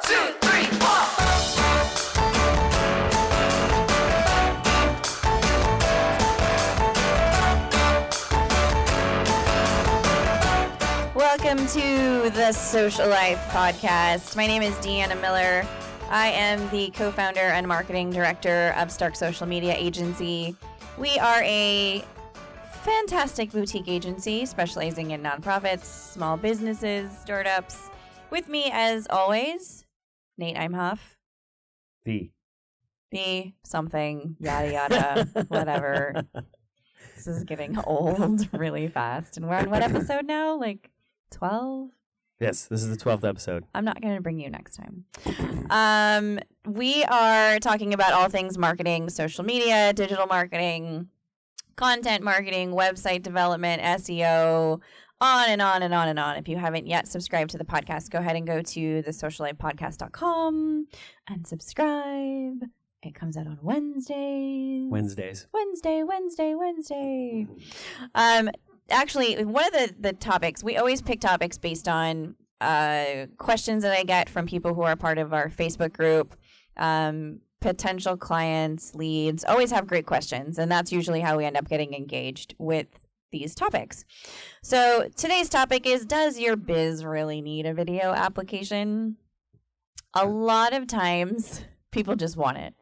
2, 3, 4. Welcome to the Social Life Podcast. My name is Deanna Miller. I am the co-founder and marketing director of Stark Social Media Agency. We are a fantastic boutique agency specializing in nonprofits, small businesses, startups. With me, as always, Nate Imhoff. The something, yada, yada, whatever. This is getting old really fast. And we're on what episode now? Like 12? Yes, this is the 12th episode. I'm not going to bring you next time. We are talking about all things marketing, social media, digital marketing, content marketing, website development, SEO, on and on and on and on. If you haven't yet subscribed to the podcast, go ahead and go to thesociallifepodcast.com and subscribe. It comes out on Wednesdays. Wednesday. Actually, one of the topics, we always pick topics based on questions that I get from people who are part of our Facebook group, potential clients, leads, always have great questions. And that's usually how we end up getting engaged with these topics. So today's topic is, does your biz really need a video application? A lot of times people just want it.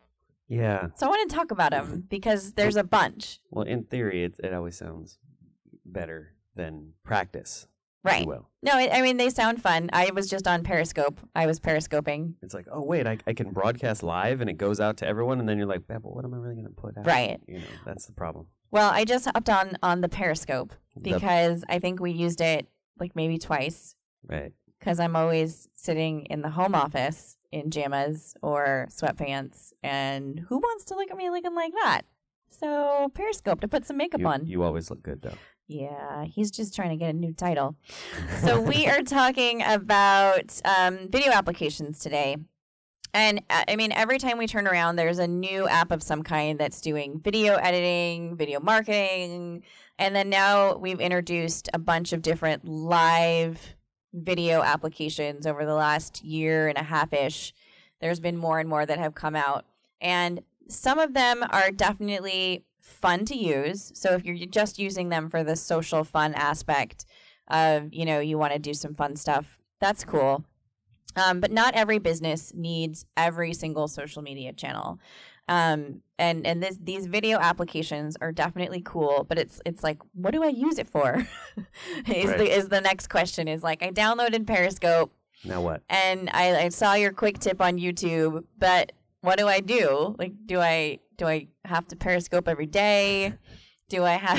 Yeah. So I want to talk about them because there's a bunch. Well, in theory, it always sounds better than practice. Right. No, I mean, they sound fun. I was just on Periscope. I was periscoping. It's like, oh, wait, I can broadcast live and it goes out to everyone. And then you're like, but what am I really going to put out? Right. You know, that's the problem. Well, I just hopped on the Periscope because I think we used it like maybe twice. Right. Because I'm always sitting in the home office in jammas or sweatpants. And who wants to look at me looking like that? So Periscope to put some makeup on. You always look good, though. Yeah, he's just trying to get a new title. So we are talking about video applications today. And I mean, every time we turn around, there's a new app of some kind that's doing video editing, video marketing. And then now we've introduced a bunch of different live video applications over the last year and a half-ish. There's been more and more that have come out. And some of them are definitely fun to use. So if you're just using them for the social fun aspect of, you want to do some fun stuff, that's cool. But not every business needs every single social media channel. And these video applications are definitely cool, but it's like, what do I use it for? is the next question. Is like, I downloaded Periscope. Now what? And I saw your quick tip on YouTube, but what do I do? Like, do I have to Periscope every day? Do I have...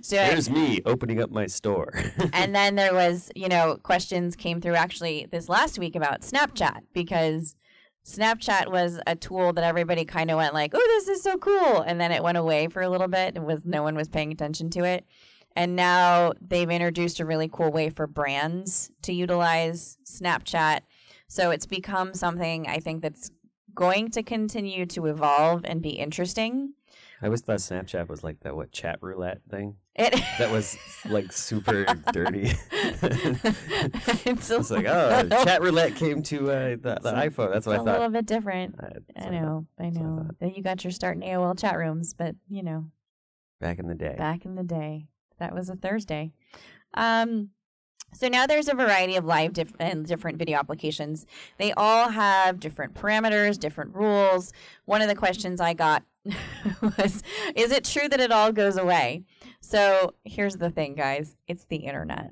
Here's me opening up my store. And then there was, questions came through actually this last week about Snapchat, because Snapchat was a tool that everybody kind of went like, oh, this is so cool. And then it went away for a little bit. No one was paying attention to it. And now they've introduced a really cool way for brands to utilize Snapchat. So it's become something I think that's going to continue to evolve and be interesting. I always thought Snapchat was like that chat roulette thing. That was like super dirty. It's like, oh, chat roulette came to the iPhone. That's what I thought. A little bit different. I know. You got your start in AOL chat rooms, but Back in the day. That was a Thursday. So now there's a variety of live and different video applications. They all have different parameters, different rules. One of the questions I got was, is it true that it all goes away? So here's the thing, guys. It's the internet.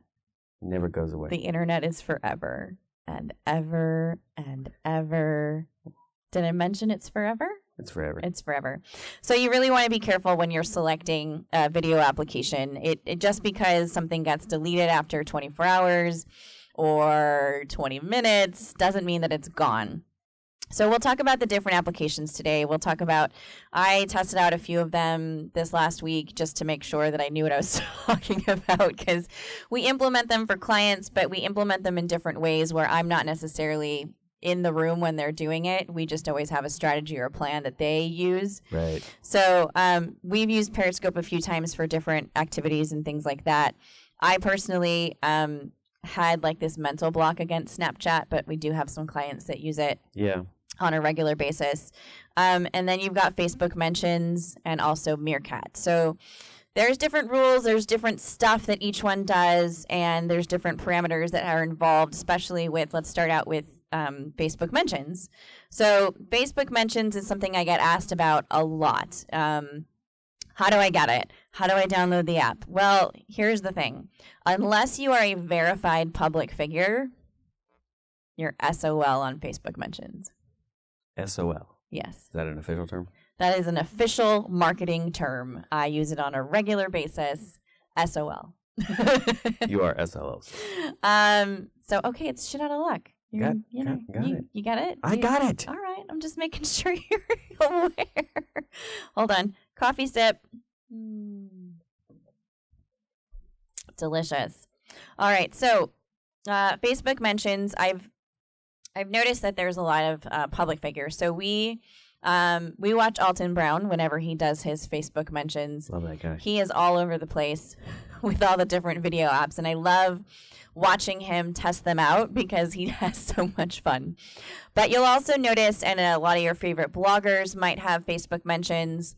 Never goes away. The internet is forever and ever and ever. Did I mention it's forever? It's forever. It's forever. So you really want to be careful when you're selecting a video application. It just because something gets deleted after 24 hours or 20 minutes doesn't mean that it's gone. So we'll talk about the different applications today. We'll talk about, I tested out a few of them this last week just to make sure that I knew what I was talking about, because we implement them for clients, but we implement them in different ways where I'm not necessarily in the room when they're doing it. We just always have a strategy or a plan that they use. Right. So we've used Periscope a few times for different activities and things like that. I personally had like this mental block against Snapchat, but we do have some clients that use it Yeah. on a regular basis. And then you've got Facebook mentions and also Meerkat. So there's different rules, there's different stuff that each one does, and there's different parameters that are involved, especially with, let's start out with Facebook mentions. So Facebook mentions is something I get asked about a lot. How do I get it? How do I download the app? Well, here's the thing. Unless you are a verified public figure, you're SOL on Facebook mentions. SOL. Yes. Is that an official term? That is an official marketing term. I use it on a regular basis. SOL. You are SLOs. So okay, it's shit out of luck. Got it. You got it? I got it. All right. I'm just making sure you're aware. Hold on. Coffee sip. Delicious. All right. So Facebook mentions, I've noticed that there's a lot of public figures. So we watch Alton Brown whenever he does his Facebook mentions. Love that guy. He is all over the place with all the different video apps, and I love watching him test them out because he has so much fun. But you'll also notice, and a lot of your favorite bloggers might have Facebook mentions.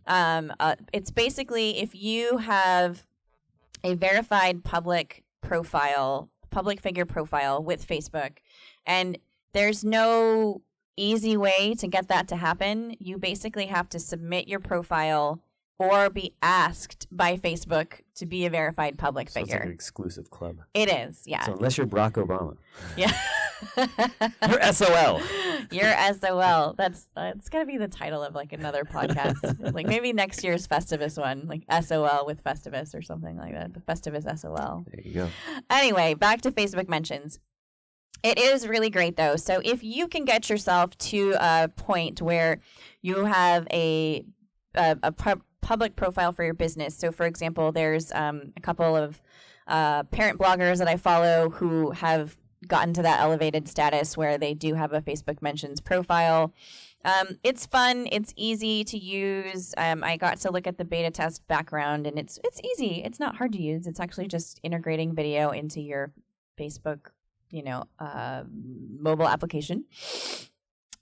It's basically if you have a verified public figure profile with Facebook, and there's no easy way to get that to happen. You basically have to submit your profile or be asked by Facebook to be a verified public So figure. it's like an exclusive club. It is, yeah. So unless you're Barack Obama, Yeah. you're SOL. You're SOL. That's gotta be the title of like another podcast. Like maybe next year's Festivus one, like SOL with Festivus or something like that. The Festivus SOL. There you go. Anyway, back to Facebook mentions. It is really great though. So if you can get yourself to a point where you have a public profile for your business. So for example, there's a couple of parent bloggers that I follow who have gotten to that elevated status where they do have a Facebook mentions profile. It's fun. It's easy to use. I got to look at the beta test background, and it's easy. It's not hard to use. It's actually just integrating video into your Facebook, mobile application.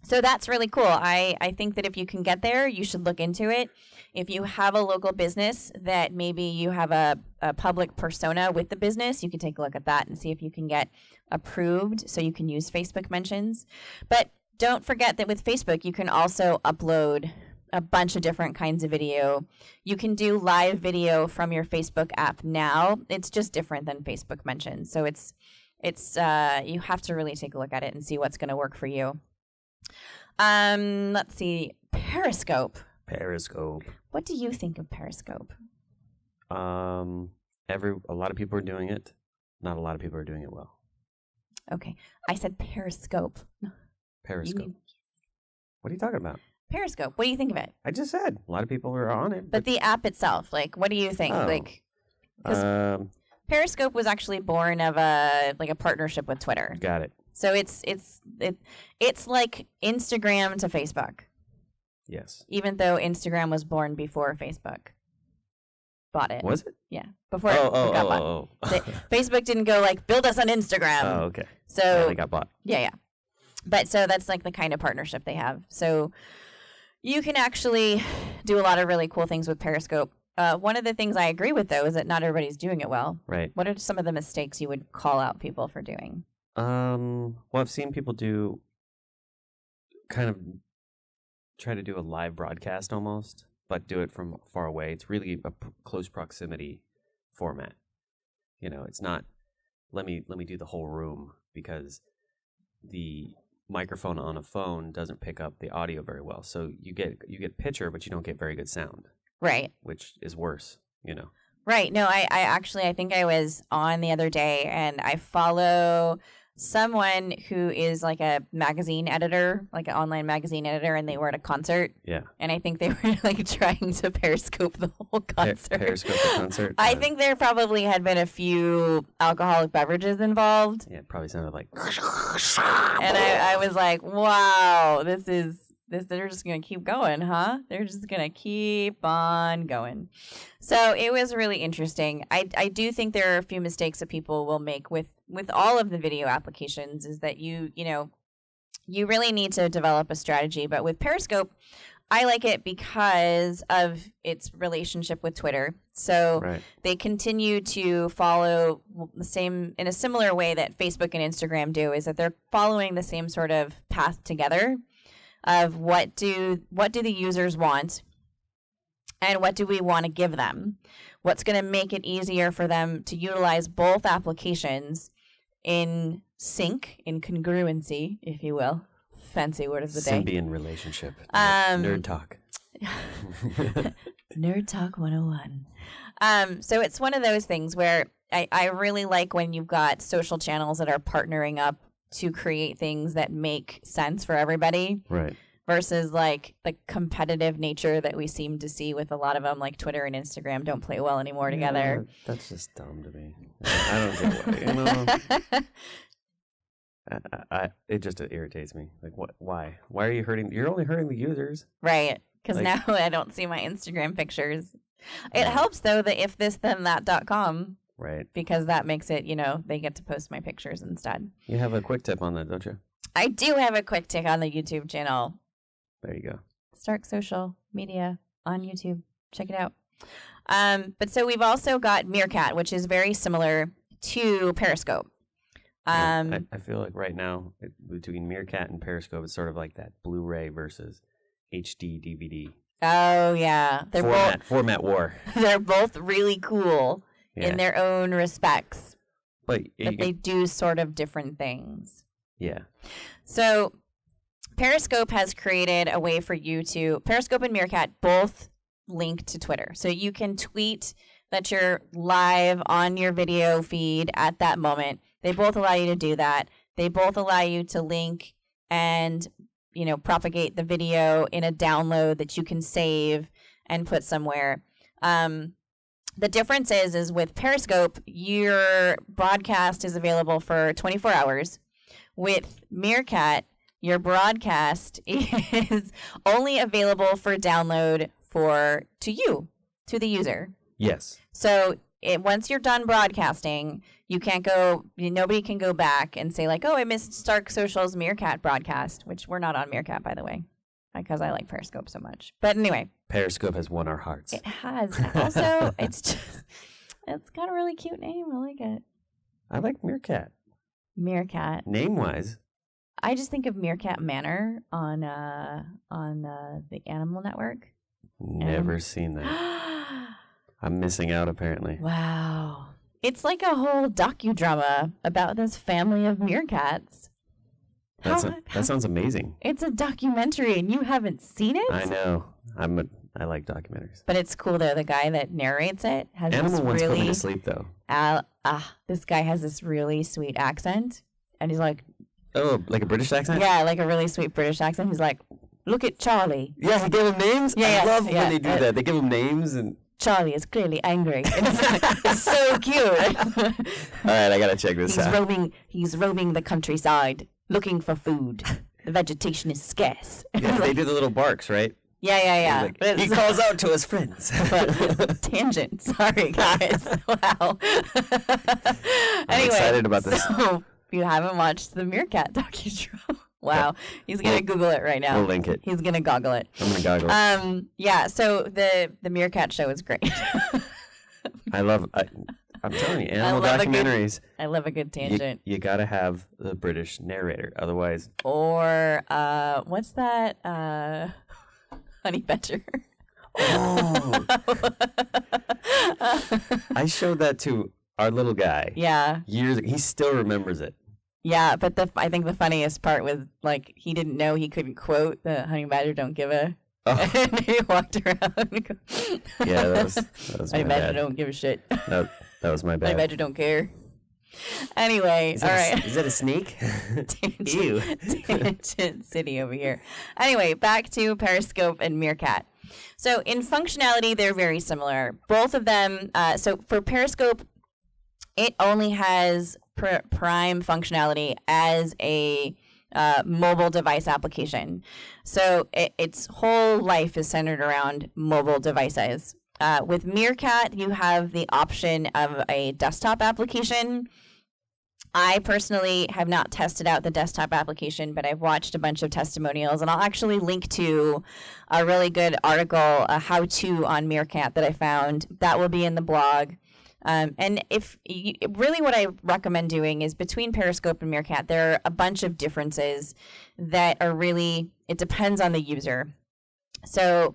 So that's really cool. I think that if you can get there, you should look into it. If you have a local business that maybe you have a public persona with the business, you can take a look at that and see if you can get approved so you can use Facebook mentions. But don't forget that with Facebook, you can also upload a bunch of different kinds of video. You can do live video from your Facebook app now. It's just different than Facebook mentions. So it's you have to really take a look at it and see what's going to work for you. Let's see. Periscope. What do you think of Periscope? A lot of people are doing it. Not a lot of people are doing it well. Okay. I said Periscope. Periscope. What are you talking about? Periscope. What do you think of it? I just said a lot of people are on it. But the app itself, like, what do you think? Because Periscope was actually born of a partnership with Twitter. Got it. So it's like Instagram to Facebook. Yes. Even though Instagram was born before Facebook bought it. Was it? Yeah. Before it got bought. Facebook didn't go like, build us on Instagram. Oh, okay. So yeah, they got bought. Yeah. But so that's like the kind of partnership they have. So you can actually do a lot of really cool things with Periscope. One of the things I agree with, though, is that not everybody's doing it well. Right. What are some of the mistakes you would call out people for doing? Well, I've seen people do kind of try to do a live broadcast almost, but do it from far away. It's really a close proximity format. It's not let me do the whole room, because the microphone on a phone doesn't pick up the audio very well. So you get picture, but you don't get very good sound. Right. Which is worse, Right. No, I think I was on the other day, and I follow someone who is like a magazine editor, like an online magazine editor, and they were at a concert. Yeah. And I think they were like trying to Periscope the whole concert. Periscope the concert. I think there probably had been a few alcoholic beverages involved. Yeah, it probably sounded like. And I was like, wow, this is they're just going to keep going, huh? They're just going to keep on going. So it was really interesting. I do think there are a few mistakes that people will make with all of the video applications is that you really need to develop a strategy. But with Periscope, I like it because of its relationship with Twitter. So they continue to follow in a similar way that Facebook and Instagram do, is that they're following the same sort of path together of what do the users want and what do we want to give them? What's going to make it easier for them to utilize both applications in sync, in congruency, if you will. Fancy word of the day. Symbian relationship. Nerd talk. Nerd Talk 101. So it's one of those things where I really like when you've got social channels that are partnering up to create things that make sense for everybody. Right. Versus like the competitive nature that we seem to see with a lot of them, like Twitter and Instagram don't play well anymore together. That's just dumb to me. I don't get why. It just irritates me. Like, what? Why? Why are you hurting? You're only hurting the users. Right. Because now I don't see my Instagram pictures. It helps, though, the ifthisthenthat.com. Right. Because that makes it, they get to post my pictures instead. You have a quick tip on that, don't you? I do have a quick tip on the YouTube channel. There you go. Stark Social Media on YouTube. Check it out. But so we've also got Meerkat, which is very similar to Periscope. I feel like right now, between Meerkat and Periscope, it's sort of like that Blu-ray versus HD DVD. Oh, yeah. Format war. They're both really cool in their own respects. But they do sort of different things. Yeah. So Periscope has created a way for you to... Periscope and Meerkat both link to Twitter. So you can tweet that you're live on your video feed at that moment. They both allow you to do that. They both allow you to link and, propagate the video in a download that you can save and put somewhere. The difference is with Periscope, your broadcast is available for 24 hours. With Meerkat, your broadcast is only available for download to the user. Yes. So once you're done broadcasting, nobody can go back and say like, oh, I missed Stark Social's Meerkat broadcast, which we're not on Meerkat, by the way, because I like Periscope so much. But anyway. Periscope has won our hearts. It has. Also, it's got a really cute name. I like it. I like Meerkat. Meerkat. Name-wise. I just think of Meerkat Manor on the Animal Network. Never seen that. I'm missing out, apparently. Wow. It's like a whole docudrama about this family of meerkats. That sounds amazing. It's a documentary, and you haven't seen it? I know. I like documentaries. But it's cool, though. The guy that narrates it has Animal one's really... put me to sleep, though. This guy has this really sweet accent, and he's like... Oh, like a British accent? Yeah, like a really sweet British accent. He's like, look at Charlie. Yeah, he gave him names? Yeah, I love when they do that. They give him names and... Charlie is clearly angry. It's so cute. All right, I gotta check this out. He's roaming the countryside looking for food. The vegetation is scarce. Yeah, they do the little barks, right? Yeah. Like, he calls out to his friends. Tangent. Sorry, guys. Wow. I'm excited about this. So, if you haven't watched the Meerkat docudrama, wow. He's going to Google it right now. We'll link it. He's going to goggle it. I'm going to goggle it. Yeah, so the Meerkat show is great. I'm telling you, animal documentaries. I love a good tangent. You got to have the British narrator. Otherwise. Or, what's that? Honey Badger. Oh. I showed that to our little guy. Yeah. Years ago. He still remembers it. Yeah, but I think the funniest part was, like, he didn't know he couldn't quote the Honey Badger don't give a... Oh. And he walked around and go... Yeah, that was Honey my Badger bad. don't give a shit. That was my bad. Honey Badger don't care. Anyway, all right. Is that a snake? Ew. Tangent City over here. Anyway, back to Periscope and Meerkat. So in functionality, they're very similar. Both of them, so for Periscope, it only has prime functionality as a mobile device application. So its whole life is centered around mobile devices. With Meerkat, you have the option of a desktop application. I personally have not tested out the desktop application, but I've watched a bunch of testimonials, and I'll actually link to a really good article, a how-to on Meerkat that I found. That will be in the blog. And really what I recommend doing is between Periscope and Meerkat, there are a bunch of differences that are really, it depends on the user. So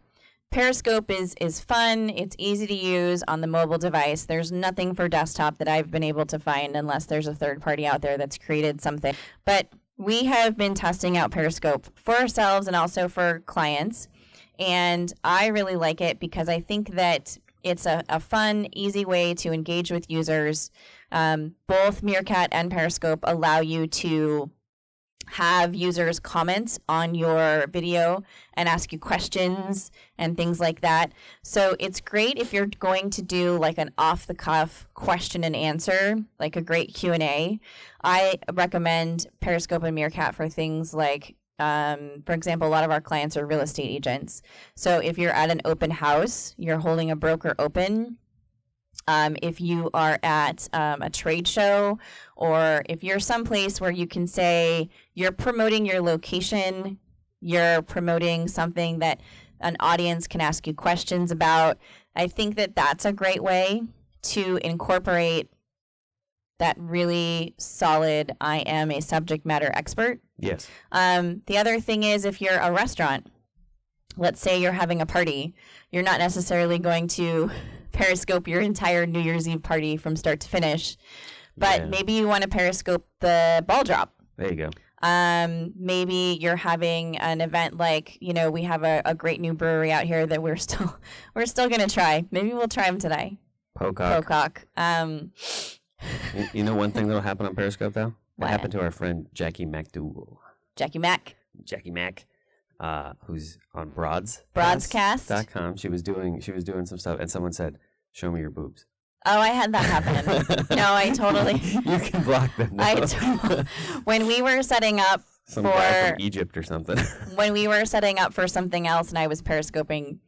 Periscope is fun. It's easy to use on the mobile device. There's nothing for desktop that I've been able to find unless there's a third party out there that's created something. But we have been testing out Periscope for ourselves and also for clients. And I really like it because I think that it's a fun, easy way to engage with users. Both Meerkat and Periscope allow you to have users comment on your video and ask you questions and things like that. So it's great if you're going to do like an off-the-cuff question and answer, like a great Q&A. I recommend Periscope and Meerkat for things like, for example, a lot of our clients are real estate agents. So if you're at an open house, you're holding a broker open. If you are at a trade show, or if you're someplace where you can say you're promoting your location, you're promoting something that an audience can ask you questions about, I think that that's a great way to incorporate that really solid, I am a subject matter expert. Yes. The other thing is if you're a restaurant, let's say you're having a party, you're not necessarily going to Periscope your entire New Year's Eve party from start to finish, but maybe you want to Periscope the ball drop. There you go. Maybe you're having an event like, we have a great new brewery out here that we're still going to try. Maybe we'll try them today. Pocock. You know one thing that'll happen on Periscope though? What? That happened to our friend Jackie McDougal. Jackie Mac. Who's on Broadscast.com. She was doing some stuff, and someone said, "Show me your boobs." Oh, I had that happen. No, I totally. You can block them now. When we were setting up some guy from Egypt or something. When we were setting up for something else, and I was Periscoping,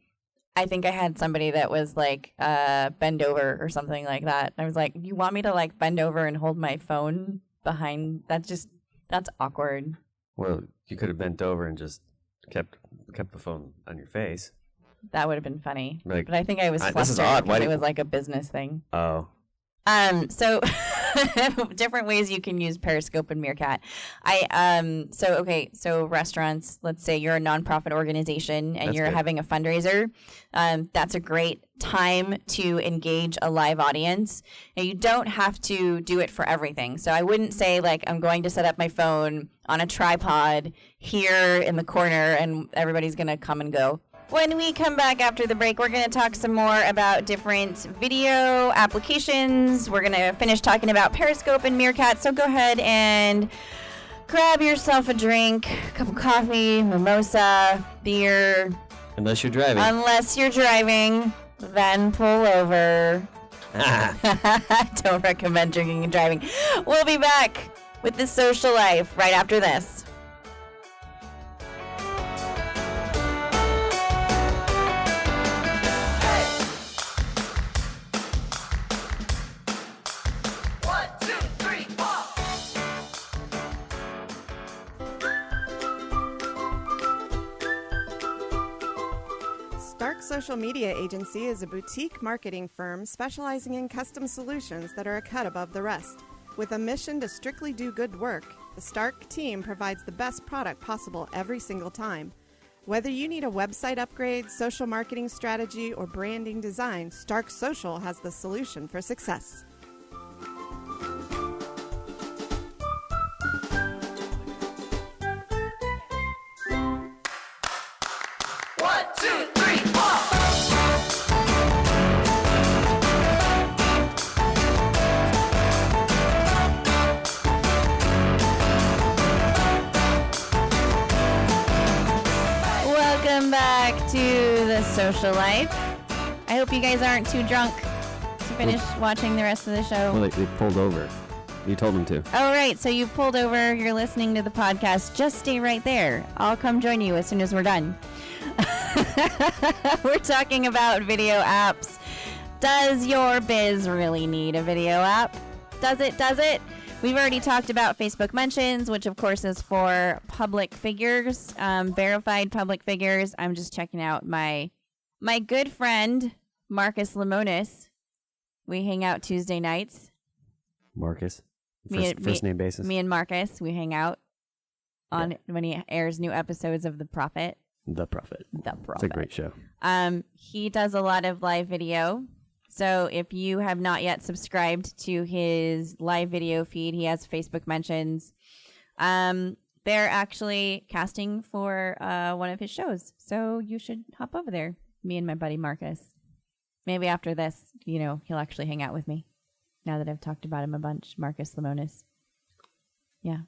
I think I had somebody that was like bend over or something like that. I was like, "You want me to like bend over and hold my phone behind?" That's awkward. Well, you could have bent over and just kept the phone on your face. That would have been funny. Like, but I think I was flustered this is odd. because it was like a business thing. Oh. So different ways you can use Periscope and Meerkat. So restaurants, let's say you're a nonprofit organization and you're having a fundraiser. That's a great time to engage a live audience. Now, you don't have to do it for everything. So I wouldn't say like I'm going to set up my phone on a tripod here in the corner and everybody's going to come and go. When we come back after the break, we're going to talk some more about different video applications. We're going to finish talking about Periscope and Meerkat. So go ahead and grab yourself a drink, a cup of coffee, mimosa, beer. Unless you're driving. Then pull over. Don't recommend drinking and driving. We'll be back with The Social Life right after this. Social Media Agency is a boutique marketing firm specializing in custom solutions that are a cut above the rest. With a mission to strictly do good work, the Stark team provides the best product possible every single time. Whether you need a website upgrade, social marketing strategy, or branding design, Stark Social has the solution for success. Welcome back to The Social Life. I hope you guys aren't too drunk to finish watching the rest of the show. Well, they pulled over. You told me to. Oh, right. So you pulled over. You're listening to the podcast. Just stay right there. I'll come join you as soon as we're done. We're talking about video apps. Does your biz really need a video app? Does it? Does it? We've already talked about Facebook Mentions, which of course is for public figures, verified public figures. I'm just checking out my good friend, Marcus Lemonis. We hang out Tuesday nights. Marcus. First name basis. Me and Marcus, we hang out on when he airs new episodes of The Prophet. The Prophet. The Prophet. It's a great show. He does a lot of live video. So if you have not yet subscribed to his live video feed, he has Facebook Mentions. They're actually casting for one of his shows. So you should hop over there. Me and my buddy Marcus. Maybe after this, he'll actually hang out with me. Now that I've talked about him a bunch, Marcus Lemonis. Yeah.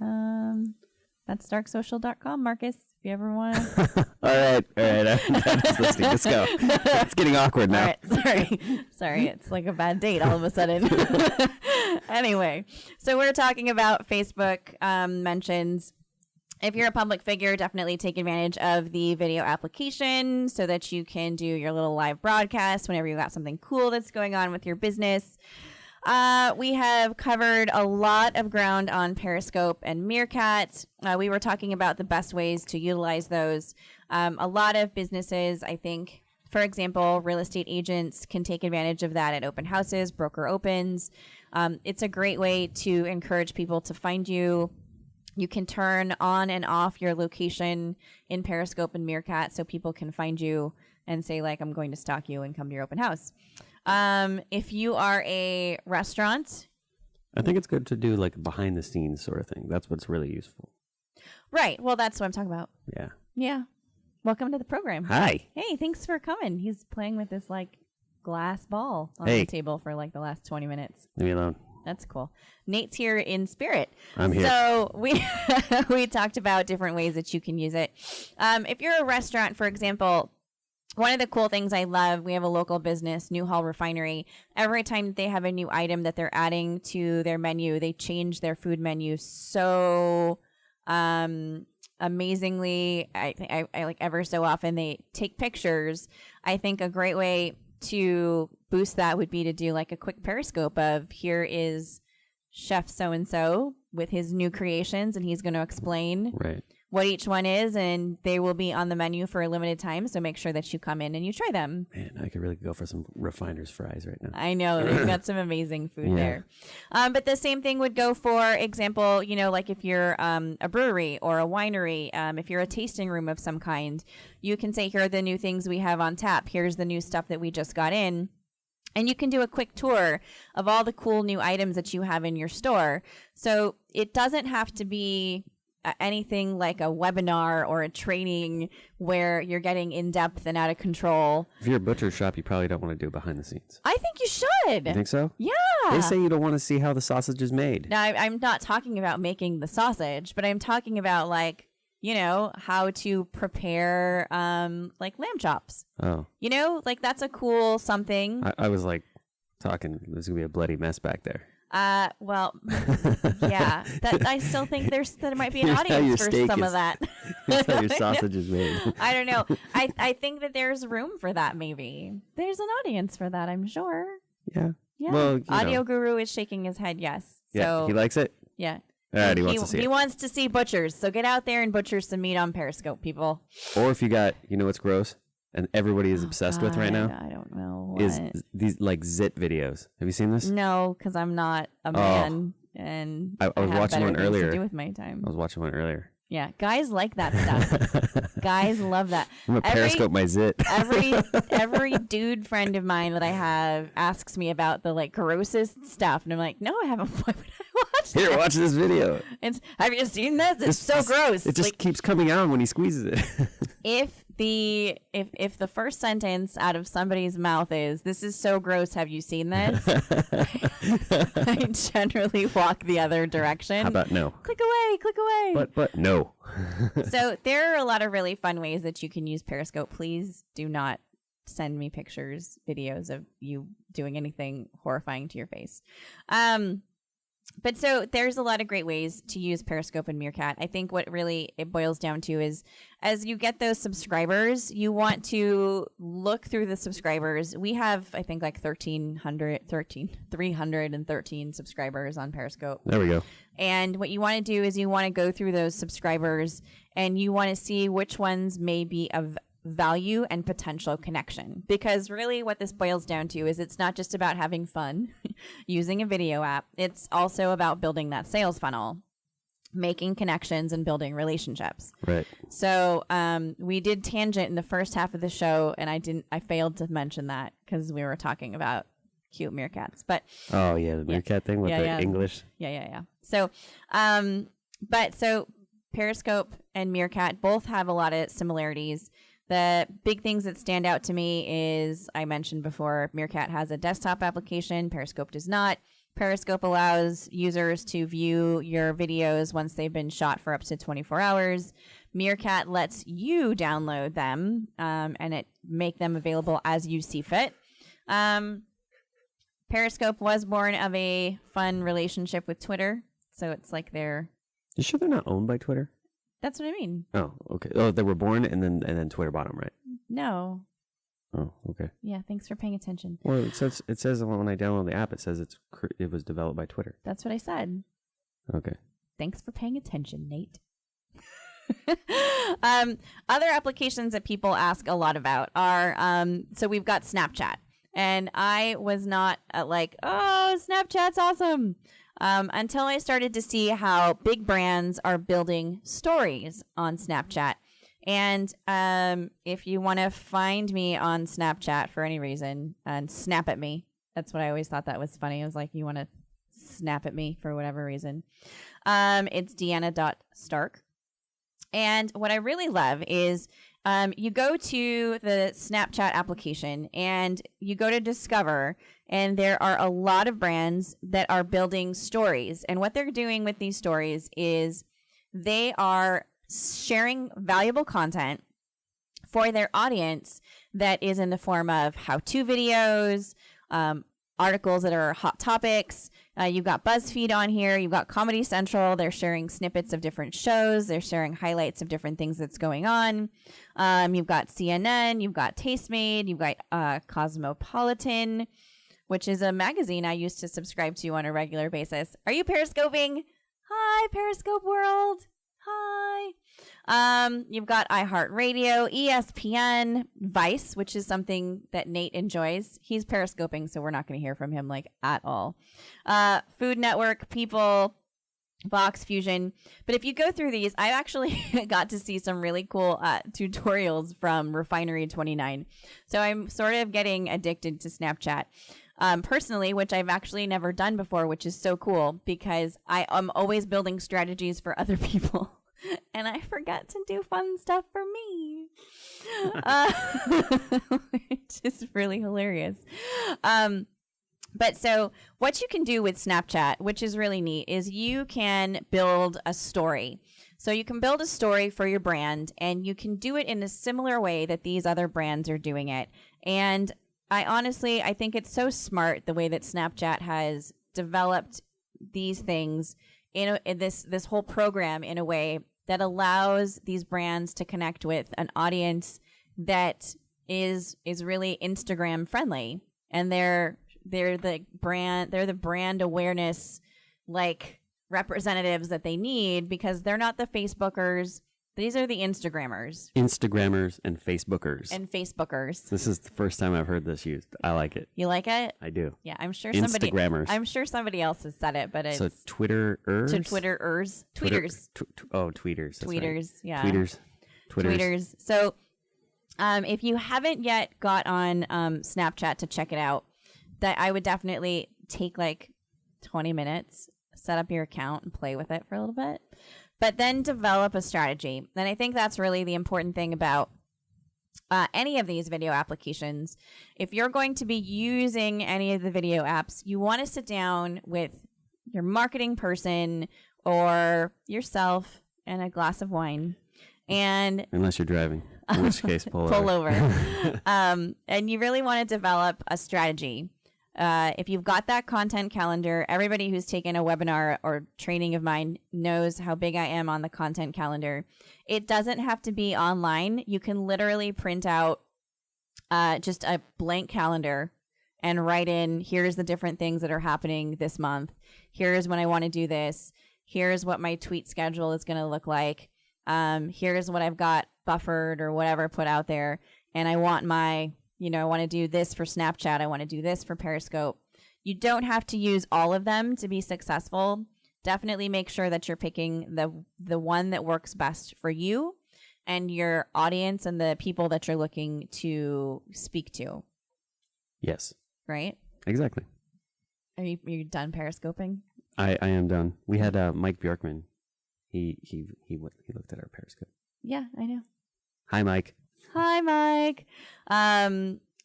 That's darksocial.com, Marcus, if you ever want to. All right. I'm just listening. Let's go. It's getting awkward now. All right. Sorry. It's like a bad date all of a sudden. Anyway, so we're talking about Facebook mentions. If you're a public figure, definitely take advantage of the video application so that you can do your little live broadcast whenever you got something cool that's going on with your business. We have covered a lot of ground on Periscope and Meerkat. We were talking about the best ways to utilize those. A lot of businesses, I think, for example, real estate agents can take advantage of that at open houses, broker opens. It's a great way to encourage people to find you. You can turn on and off your location in Periscope and Meerkat so people can find you and say, like, I'm going to stalk you and come to your open house. If you are a restaurant. I think it's good to do like behind the scenes sort of thing. That's what's really useful. Right. Well, that's what I'm talking about. Yeah. Yeah. Welcome to the program. Hi. Hey, thanks for coming. He's playing with this like glass ball on the table for like the last 20 minutes. Leave me alone. That's cool. Nate's here in spirit. I'm here. So we talked about different ways that you can use it. If you're a restaurant, for example, one of the cool things I love, we have a local business, Newhall Refinery. Every time that they have a new item that they're adding to their menu, they change their food menu so amazingly. I like ever so often they take pictures. I think a great way to boost that would be to do like a quick Periscope of here is Chef so-and-so with his new creations, and he's going to explain what each one is, and they will be on the menu for a limited time, so make sure that you come in and you try them. Man, I could really go for some Refiner's fries right now. I know. They've got some amazing food there. But the same thing would go for example, like if you're a brewery or a winery, if you're a tasting room of some kind, you can say, here are the new things we have on tap. Here's the new stuff that we just got in. And you can do a quick tour of all the cool new items that you have in your store. So it doesn't have to be anything like a webinar or a training where you're getting in-depth and out of control. If you're a butcher shop, you probably don't want to do behind the scenes. I think you should. You think so? Yeah. They say you don't want to see how the sausage is made. Now, I'm not talking about making the sausage, but I'm talking about like, how to prepare like lamb chops. Oh. Like that's a cool something. I was like talking, there's going to be a bloody mess back there. Well, yeah, that I still think there might be an audience for some of that. That's how your sausage is made. I don't know. I think that there's room for that. Maybe there's an audience for that. I'm sure. Yeah. Yeah. Well, Audio Guru is shaking his head. Yes. Yeah. So, he likes it. Yeah. All right. He wants to see it. He wants to see butchers. So get out there and butcher some meat on Periscope, people. Or if you got, what's gross and everybody is obsessed with right now. I don't know. What? Is these like zit videos? Have you seen this? No, because I'm not a man, and I was have watching better one things earlier. to do with my time. I was watching one earlier. Yeah, guys like that stuff. Guys love that. I'm gonna periscope my zit. every dude friend of mine that I have asks me about the like grossest stuff, and I'm like, no, I haven't. Why would I watch that? Here, watch this video. Have you seen this? It's so gross. It just keeps coming out when he squeezes it. If the first sentence out of somebody's mouth is, "This is so gross, have you seen this?" I generally walk the other direction. How about no? Click away. But no. So there are a lot of really fun ways that you can use Periscope. Please do not send me pictures, videos of you doing anything horrifying to your face. But so there's a lot of great ways to use Periscope and Meerkat. I think what really it boils down to is as you get those subscribers, you want to look through the subscribers. We have, I think, like 313 subscribers on Periscope. There we go. And what you want to do is you want to go through those subscribers and you want to see which ones may be of value and potential connection, because really what this boils down to is it's not just about having fun using a video app. It's also about building that sales funnel, making connections and building relationships. Right. So we did tangent in the first half of the show, and I failed to mention that because we were talking about cute meerkats. But oh yeah, the meerkat thing with the English. Yeah. So so Periscope and Meerkat both have a lot of similarities. The big things that stand out to me is, I mentioned before, Meerkat has a desktop application. Periscope does not. Periscope allows users to view your videos once they've been shot for up to 24 hours. Meerkat lets you download them and it make them available as you see fit. Periscope was born of a fun relationship with Twitter. So it's like they're... You sure they're not owned by Twitter? That's what I mean. Oh, okay. Oh, they were born and then Twitter bought them, right? No. Oh, okay. Yeah, thanks for paying attention. Well, it says when I download the app, it says it was developed by Twitter. That's what I said. Okay. Thanks for paying attention, Nate. Other applications that people ask a lot about are, so we've got Snapchat. And I was not like, oh, Snapchat's awesome. Until I started to see how big brands are building stories on Snapchat. And if you want to find me on Snapchat for any reason and snap at me, that's what I always thought that was funny. I was like, you want to snap at me for whatever reason. It's Deanna.Stark. And what I really love is you go to the Snapchat application and you go to Discover, and there are a lot of brands that are building stories. And what they're doing with these stories is they are sharing valuable content for their audience that is in the form of how-to videos, articles that are hot topics. You've got BuzzFeed on here. You've got Comedy Central. They're sharing snippets of different shows. They're sharing highlights of different things that's going on. You've got CNN. You've got Tastemade. You've got Cosmopolitan, which is a magazine I used to subscribe to on a regular basis. Are you periscoping? Hi, Periscope world. Hi. You've got iHeartRadio, ESPN, Vice, which is something that Nate enjoys. He's periscoping, so we're not going to hear from him like at all. Food Network, People, Vox, Fusion. But if you go through these, I actually got to see some really cool tutorials from Refinery 29. So I'm sort of getting addicted to Snapchat. Personally, which I've actually never done before, which is so cool because I am always building strategies for other people. And I forgot to do fun stuff for me, which is really hilarious. But so what you can do with Snapchat, which is really neat, is you can build a story. So you can build a story for your brand, and you can do it in a similar way that these other brands are doing it. And I think it's so smart the way that Snapchat has developed these things in this whole program in a way that allows these brands to connect with an audience that is really Instagram friendly, and they're the brand awareness like representatives that they need, because they're not the Facebookers. These are the Instagrammers. Instagrammers and Facebookers. This is the first time I've heard this used. I like it. You like it? I do. Yeah, I'm sure Instagrammers. I'm sure somebody else has said it, but it's so Twitterers. To Twitterers. Tweeters. Tweeters. Tweeters. Right. Yeah. Tweeters. So, if you haven't yet got on Snapchat to check it out, that I would definitely take like 20 minutes, set up your account, and play with it for a little bit. But then develop a strategy. And I think that's really the important thing about any of these video applications. If you're going to be using any of the video apps, you want to sit down with your marketing person or yourself and a glass of wine. And unless you're driving, in which case pull over. And you really want to develop a strategy If you've got that content calendar, everybody who's taken a webinar or training of mine knows how big I am on the content calendar. It doesn't have to be online. You can literally print out just a blank calendar and write in, here's the different things that are happening this month. Here's when I want to do this. Here's what my tweet schedule is going to look like. Here's what I've got buffered or whatever put out there. And I want I want to do this for Snapchat. I want to do this for Periscope. You don't have to use all of them to be successful. Definitely make sure that you're picking the one that works best for you and your audience and the people that you're looking to speak to. Yes. Right? Exactly. Are you done Periscoping? I am done. We had Mike Bjorkman. He looked at our Periscope. Yeah, I know. Hi, Mike. Hi, Mike.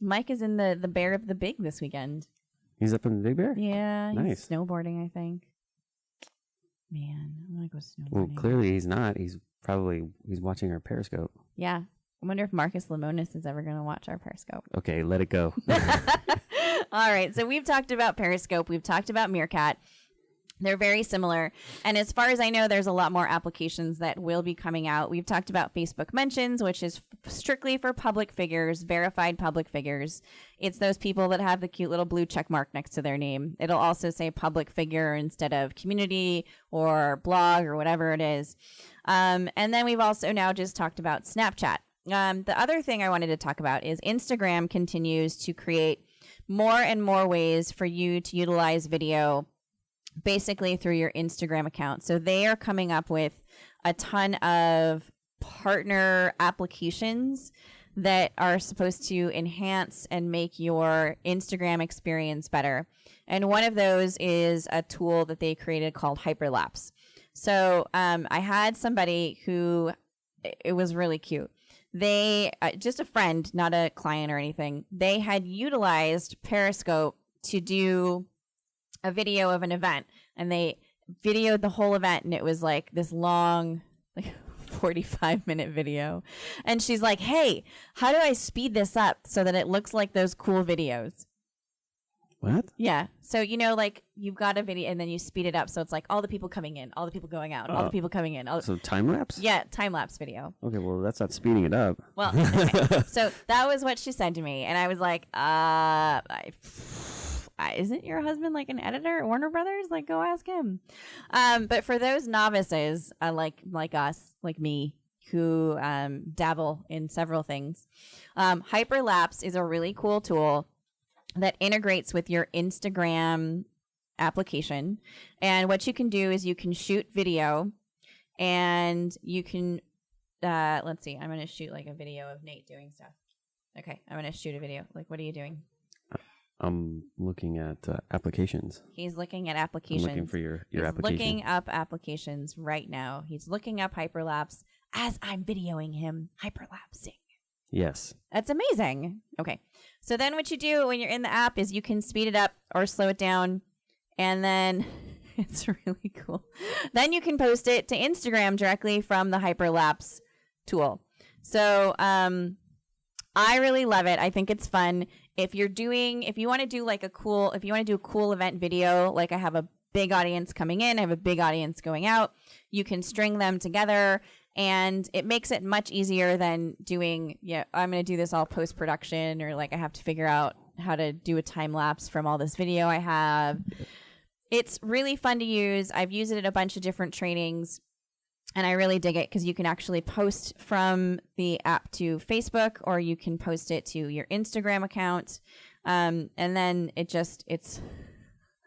Mike is in the Bear of the Big this weekend. He's up in the Big Bear? Yeah, nice. He's snowboarding, I think. Man, I want to go snowboarding. Well, clearly he's not. He's watching our Periscope. Yeah. I wonder if Marcus Lemonis is ever going to watch our Periscope. Okay, let it go. All right. So we've talked about Periscope. We've talked about Meerkat. They're very similar. And as far as I know, there's a lot more applications that will be coming out. We've talked about Facebook Mentions, which is strictly for public figures, verified public figures. It's those people that have the cute little blue check mark next to their name. It'll also say public figure instead of community or blog or whatever it is. And then we've also now just talked about Snapchat. The other thing I wanted to talk about is Instagram continues to create more and more ways for you to utilize video basically through your Instagram account. So they are coming up with a ton of partner applications that are supposed to enhance and make your Instagram experience better. And one of those is a tool that they created called Hyperlapse. So I had somebody who, it was really cute. They, just a friend, not a client or anything, they had utilized Periscope to do a video of an event, and they videoed the whole event, and it was like this long, like 45-minute video. And she's like, hey, how do I speed this up so that it looks like those cool videos? What? Yeah. So, like you've got a video and then you speed it up. So it's like all the people coming in, all the people going out, all the people coming in. So time lapse? Yeah. Time lapse video. Okay. Well, that's not speeding it up. Well, okay. So that was what she said to me. And I was like, isn't your husband like an editor at Warner Brothers? Like, go ask him. But for those novices, like us, like me, who dabble in several things, Hyperlapse is a really cool tool that integrates with your Instagram application. And what you can do is you can shoot video, and you can, let's see, I'm going to shoot like a video of Nate doing stuff. Okay, I'm going to shoot a video. Like, what are you doing? I'm looking at applications. He's looking at applications. I'm looking for your He's application. Looking up applications right now. He's looking up Hyperlapse as I'm videoing him hyperlapsing. Yes. That's amazing. Okay. So then what you do when you're in the app is you can speed it up or slow it down. And then it's really cool. Then you can post it to Instagram directly from the Hyperlapse tool. So I really love it. I think it's fun. If you want to do a cool event video, like I have a big audience coming in, I have a big audience going out, you can string them together. And it makes it much easier than doing, I'm going to do this all post-production, or like I have to figure out how to do a time lapse from all this video I have. It's really fun to use. I've used it in a bunch of different trainings, and I really dig it because you can actually post from the app to Facebook, or you can post it to your Instagram account. And then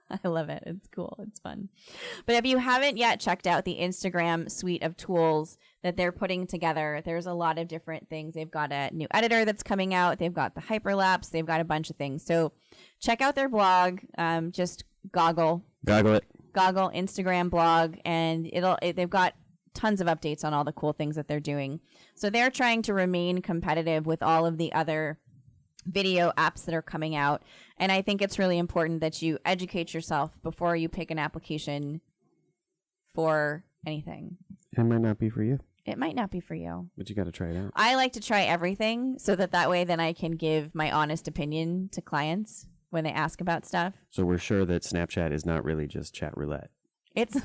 I love it. It's cool. It's fun. But if you haven't yet checked out the Instagram suite of tools that they're putting together, there's a lot of different things. They've got a new editor that's coming out. They've got the Hyperlapse. They've got a bunch of things. So check out their blog. Just Goggle Instagram blog, and they've got tons of updates on all the cool things that they're doing. So they're trying to remain competitive with all of the other video apps that are coming out. And I think it's really important that you educate yourself before you pick an application for anything. It might not be for you. It might not be for you. But you got to try it out. I like to try everything so that way then I can give my honest opinion to clients when they ask about stuff. So we're sure that Snapchat is not really just chat roulette. It's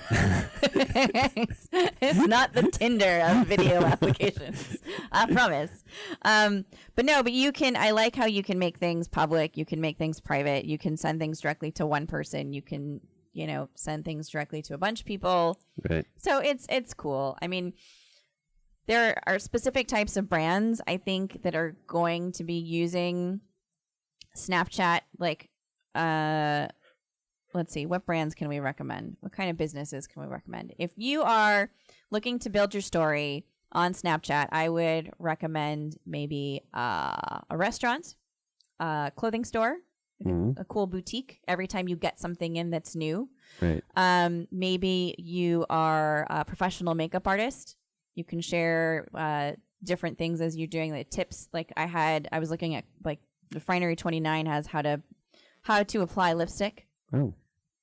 it's not the Tinder of video applications. I promise. But you can. I like how you can make things public. You can make things private. You can send things directly to one person. You can, send things directly to a bunch of people. Right. So it's cool. I mean, there are specific types of brands I think that are going to be using Snapchat. Like, let's see, what brands can we recommend? What kind of businesses can we recommend? If you are looking to build your story on Snapchat, I would recommend maybe a restaurant, a clothing store, a cool boutique every time you get something in that's new. Right. Maybe you are a professional makeup artist. You can share different things as you're doing, like tips. Like I was looking at, like, Refinery 29 has how to apply lipstick. Oh.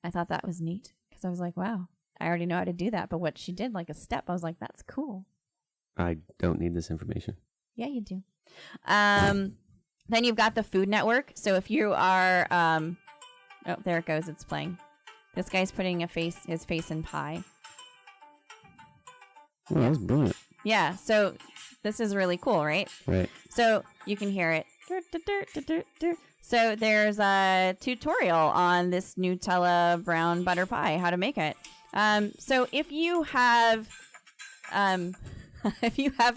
I thought that was neat because I was like, wow, I already know how to do that. But what she did, like a step, I was like, that's cool. I don't need this information. Yeah, you do. Then you've got the Food Network. So if you are, oh, there it goes. It's playing. This guy's putting his face in pie. Oh, that was brilliant. Yeah. So this is really cool, right? Right. So you can hear it. So there's a tutorial on this Nutella brown butter pie, how to make it. So if you have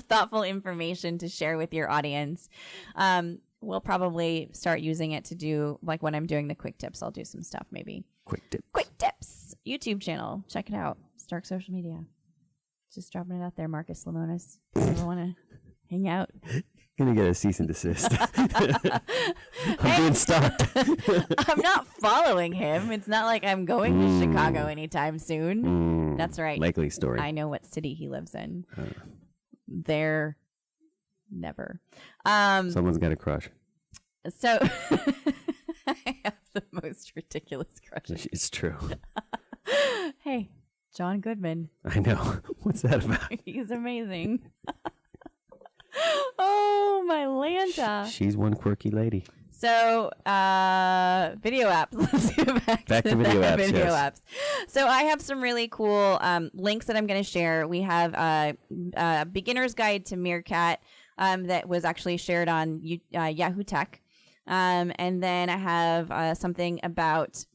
thoughtful information to share with your audience, we'll probably start using it to do, like when I'm doing the quick tips, I'll do some stuff maybe. Quick tips. YouTube channel. Check it out. Stark Social Media. Just dropping it out there, Marcus Lemonis. If you ever want to hang out. Gonna get a cease and desist. I'm being stalked. I'm not following him. It's not like I'm going to Chicago anytime soon. That's right. Likely story. I know what city he lives in. There, never. Someone's got a crush. So I have the most ridiculous crushes. It's true. Hey, John Goodman. I know. What's that about? He's amazing. Oh, my Lanta. She's one quirky lady. So, video apps. Let's get back to video apps. So I have some really cool links that I'm going to share. We have a beginner's guide to Meerkat that was actually shared on Yahoo Tech. And then I have something about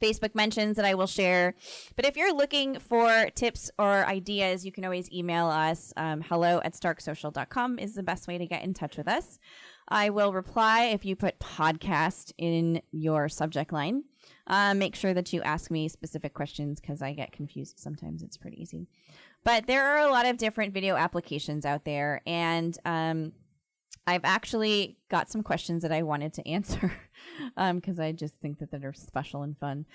Facebook mentions that I will share. But if you're looking for tips or ideas, you can always email us. hello@starksocial.com is the best way to get in touch with us. I will reply if you put podcast in your subject line. Make sure that you ask me specific questions because I get confused sometimes. It's pretty easy. But there are a lot of different video applications out there. And I've actually got some questions that I wanted to answer because I just think that they're special and fun.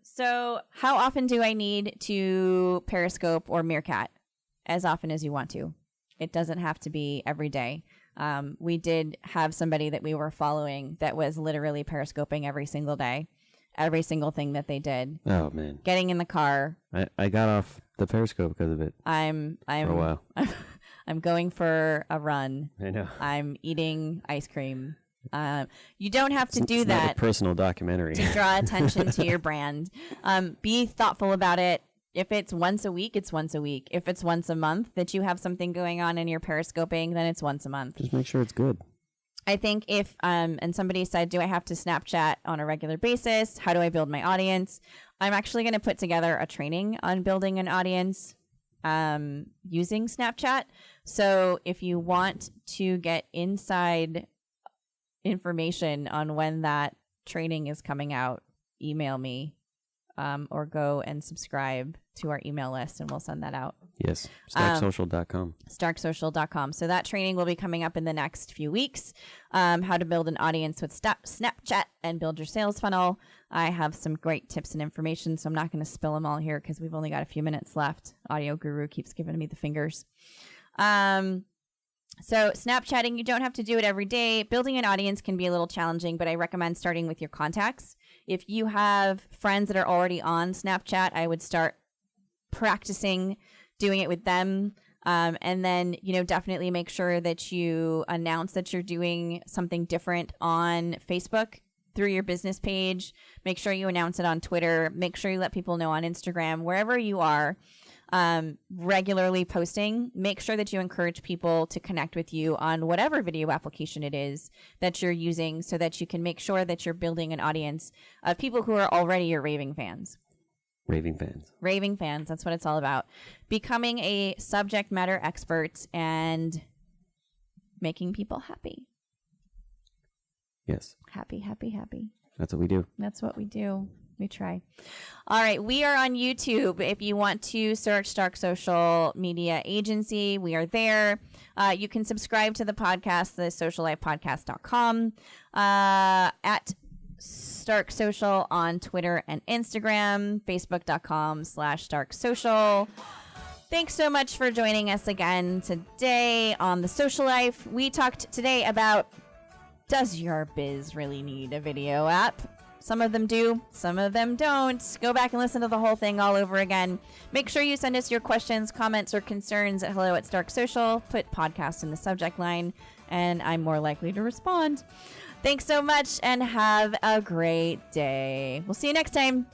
So how often do I need to Periscope or Meerkat? As often as you want to. It doesn't have to be every day. We did have somebody that we were following that was literally Periscoping every single day. Every single thing that they did. Oh, man. Getting in the car. I got off the Periscope because of it. I'm for a while. I'm going for a run. I know. I'm eating ice cream. You don't have to do it's that. Not a personal documentary. To draw attention to your brand. Be thoughtful about it. If it's once a week, it's once a week. If it's once a month that you have something going on and you're Periscoping, then it's once a month. Just make sure it's good. I think if, and somebody said, do I have to Snapchat on a regular basis? How do I build my audience? I'm actually going to put together a training on building an audience using Snapchat. So if you want to get inside information on when that training is coming out, email me or go and subscribe to our email list and we'll send that out. Yes, starksocial.com. Starksocial.com. So that training will be coming up in the next few weeks. How to build an audience with Snapchat and build your sales funnel. I have some great tips and information, so I'm not going to spill them all here because we've only got a few minutes left. Audio Guru keeps giving me the fingers. So Snapchatting, you don't have to do it every day. Building an audience can be a little challenging, but I recommend starting with your contacts. If you have friends that are already on Snapchat, I would start practicing doing it with them. And then, definitely make sure that you announce that you're doing something different on Facebook through your business page. Make sure you announce it on Twitter. Make sure you let people know on Instagram, wherever you are regularly posting. Make sure that you encourage people to connect with you on whatever video application it is that you're using, so that you can make sure that you're building an audience of people who are already your raving fans. Raving fans. Raving fans. That's what it's all about. Becoming a subject matter expert and making people happy. Yes. Happy, happy, happy. That's what we do. That's what we do. We try. All right. We are on YouTube. If you want to search Stark Social Media Agency, we are there. You can subscribe to the podcast, the sociallifepodcast.com, at Stark Social on Twitter and Instagram, facebook.com/Stark Social. Thanks so much for joining us again today on The Social Life. We talked today about, does your biz really need a video app? Some of them do, some of them don't. Go back and listen to the whole thing all over again. Make sure you send us your questions, comments, or concerns at hello@Stark Social. Put podcast in the subject line, and I'm more likely to respond. Thanks so much, and have a great day. We'll see you next time.